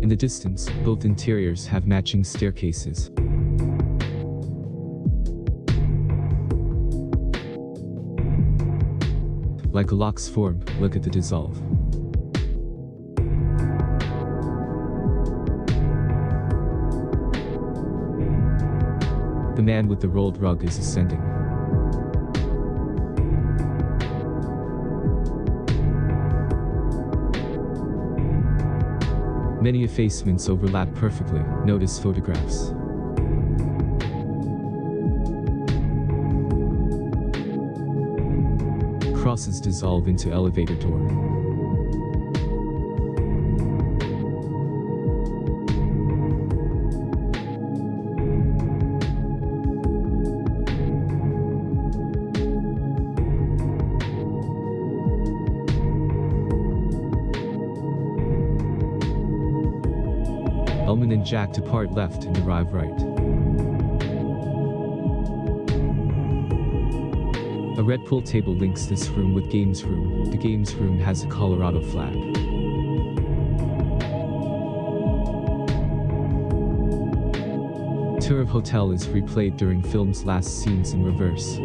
In the distance, both interiors have matching staircases. Like a lock's form, look at the dissolve. The man with the rolled rug is ascending. Many effacements overlap perfectly, notice photographs. Crosses dissolve into elevator door. Ullman and Jack depart left and arrive right. A red pool table links this room with games room. The games room has a Colorado flag. Tour of hotel is replayed during film's last scenes in reverse.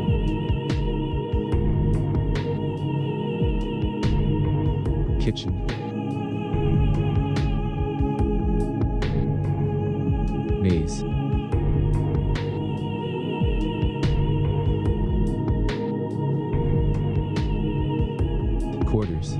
Kitchen. Maze. Quarters.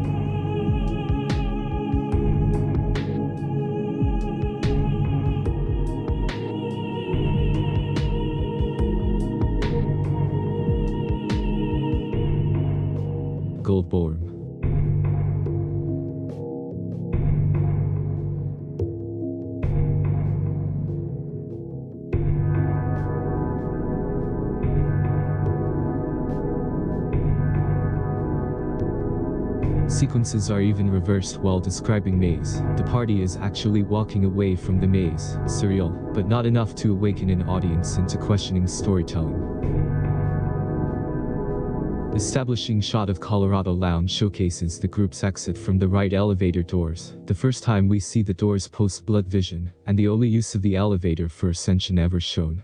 Gold ballroom. Sequences are even reversed while describing maze. The party is actually walking away from the maze, surreal, but not enough to awaken an audience into questioning storytelling. Establishing shot of Colorado Lounge showcases the group's exit from the right elevator doors, the first time we see the doors post-blood vision, and the only use of the elevator for ascension ever shown.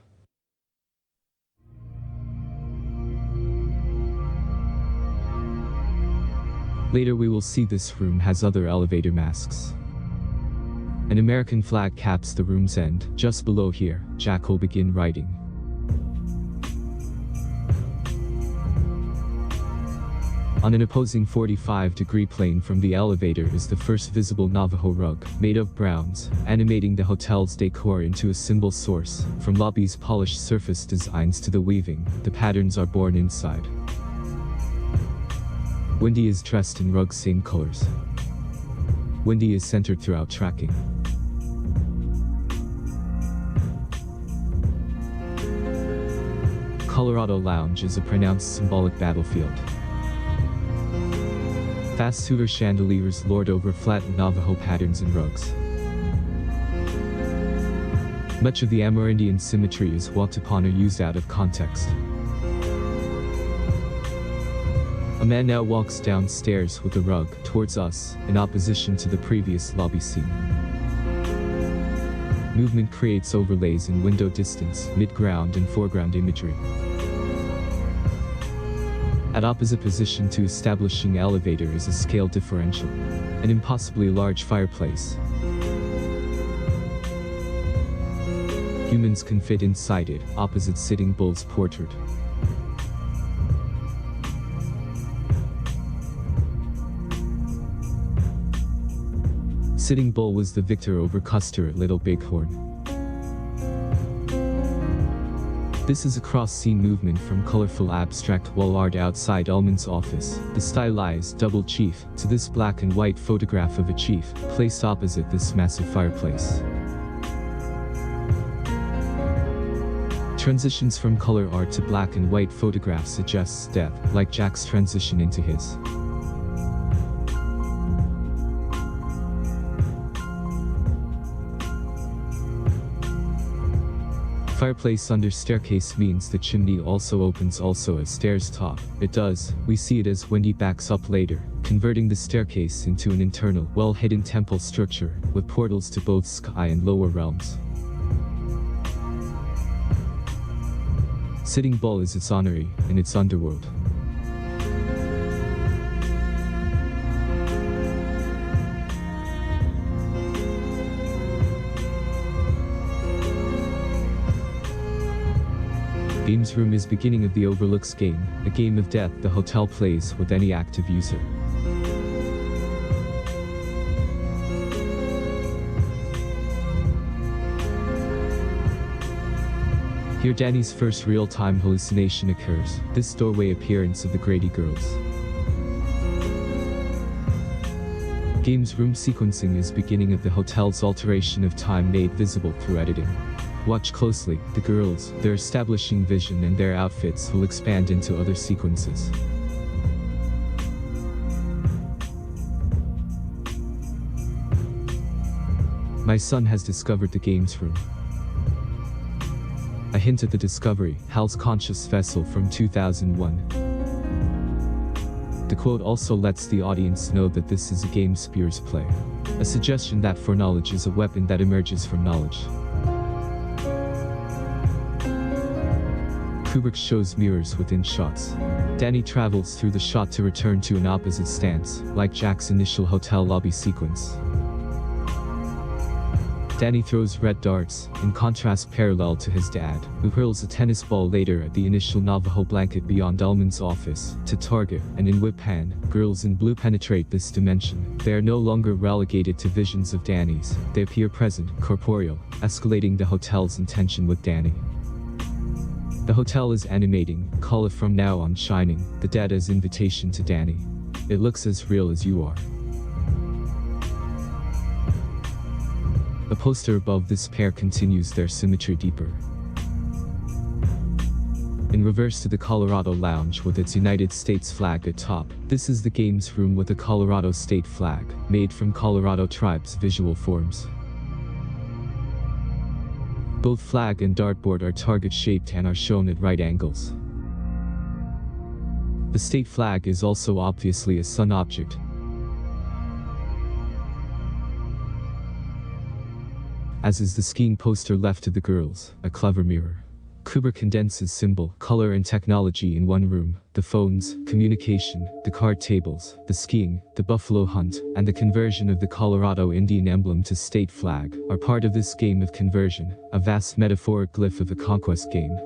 Later we will see this room has other elevator masks. An American flag caps the room's end. Just below here, Jack will begin writing. On an opposing 45-degree plane from the elevator is the first visible Navajo rug, made of browns, animating the hotel's decor into a symbol source. From lobby's polished surface designs to the weaving, the patterns are born inside. Wendy is dressed in rug's same colors. Wendy is centered throughout tracking. Colorado Lounge is a pronounced symbolic battlefield. Fast Tudor chandeliers lord over flattened Navajo patterns and rugs. Much of the Amerindian symmetry is walked upon or used out of context. A man now walks downstairs with a rug towards us, in opposition to the previous lobby scene. Movement creates overlays in window distance, mid-ground and foreground imagery. At opposite position to establishing elevator is a scale differential. An impossibly large fireplace. Humans can fit inside it, opposite Sitting Bull's portrait. Sitting Bull was the victor over Custer at Little Bighorn. This is a cross-scene movement from colorful abstract wall art outside Ullman's office, the stylized double chief, to this black and white photograph of a chief, placed opposite this massive fireplace. Transitions from color art to black and white photographs suggests depth, like Jack's transition into his. Fireplace under staircase means the chimney also opens, also as stairs top. It does. We see it as Wendy backs up later, converting the staircase into an internal, well-hidden temple structure, with portals to both sky and lower realms. Sitting Bull is its honoree, in its underworld. Games room is beginning of the Overlooks game, a game of death the hotel plays with any active user. Here Danny's first real-time hallucination occurs, this doorway appearance of the Grady girls. Games room sequencing is beginning of the hotel's alteration of time made visible through editing. Watch closely, the girls, their establishing vision and their outfits will expand into other sequences. My son has discovered the games room. A hint at the discovery, Hal's conscious vessel from 2001. The quote also lets the audience know that this is a game Spears play. A suggestion that foreknowledge is a weapon that emerges from knowledge. Kubrick shows mirrors within shots. Danny travels through the shot to return to an opposite stance, like Jack's initial hotel lobby sequence. Danny throws red darts, in contrast parallel to his dad, who hurls a tennis ball later at the initial Navajo blanket beyond Ullman's office, to target, and in Whip Pan, girls in blue penetrate this dimension. They are no longer relegated to visions of Danny's, they appear present, corporeal, escalating the hotel's intention with Danny. The hotel is animating, call it from now on shining, the dead as invitation to Danny. It looks as real as you are. A poster above this pair continues their symmetry deeper. In reverse to the Colorado Lounge with its United States flag atop, this is the games room with a Colorado state flag, made from Colorado tribes' visual forms. Both flag and dartboard are target-shaped and are shown at right angles. The state flag is also obviously a sun object. As is the skiing poster left to the girls, a clever mirror. Kubrick condenses symbol, color and technology in one room. The phones, communication, the card tables, the skiing, the buffalo hunt, and the conversion of the Colorado Indian emblem to state flag are part of this game of conversion, a vast metaphoric glyph of a conquest game.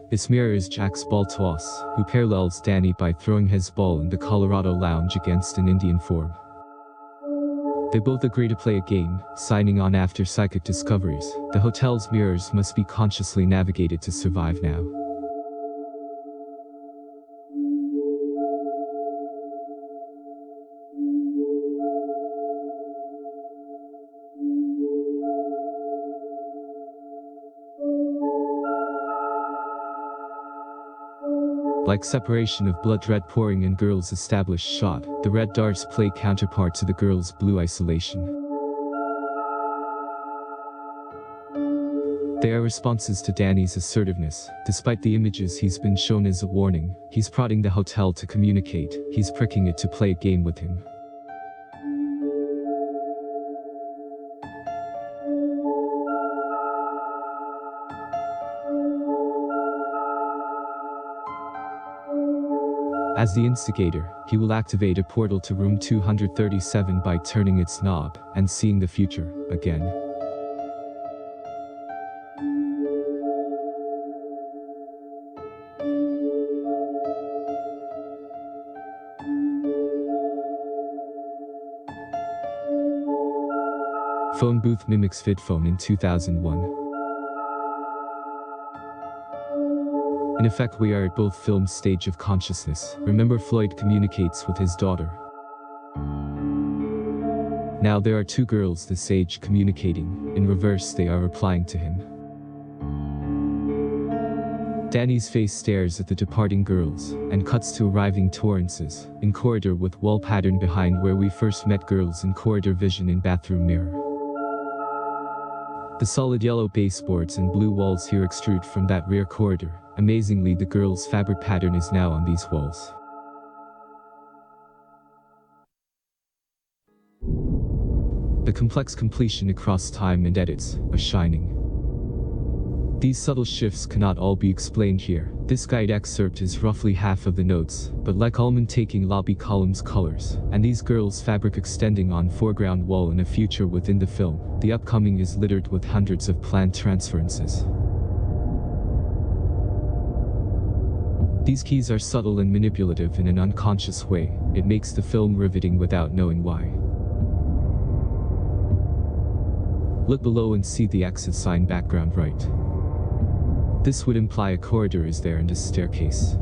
This mirror is Jack's ball toss, who parallels Danny by throwing his ball in the Colorado Lounge against an Indian form. They both agree to play a game, signing on after psychic discoveries. The hotel's mirrors must be consciously navigated to survive now. Like separation of blood red pouring in girls' established shot, the red darts play counterpart to the girls' blue isolation. They are responses to Danny's assertiveness. Despite the images he's been shown as a warning, he's prodding the hotel to communicate, he's pricking it to play a game with him. As the instigator, he will activate a portal to room 237 by turning its knob, and seeing the future, again. Phone booth mimics VidPhone in 2001. In effect, we are at both films' stage of consciousness. Remember, Floyd communicates with his daughter. Now there are two girls this age communicating. In reverse, they are replying to him. Danny's face stares at the departing girls, and cuts to arriving Torrance's, in corridor with wall pattern behind where we first met girls in corridor vision in bathroom mirror. The solid yellow baseboards and blue walls here extrude from that rear corridor. Amazingly, the girl's fabric pattern is now on these walls. The complex completion across time and edits are shining. These subtle shifts cannot all be explained here. This guide excerpt is roughly half of the notes, but like Ullman taking lobby columns colors, and these girls' fabric extending on foreground wall in a future within the film, the upcoming is littered with hundreds of planned transferences. These keys are subtle and manipulative in an unconscious way. It makes the film riveting without knowing why. Look below and see the exit sign background right. This would imply a corridor is there and a staircase.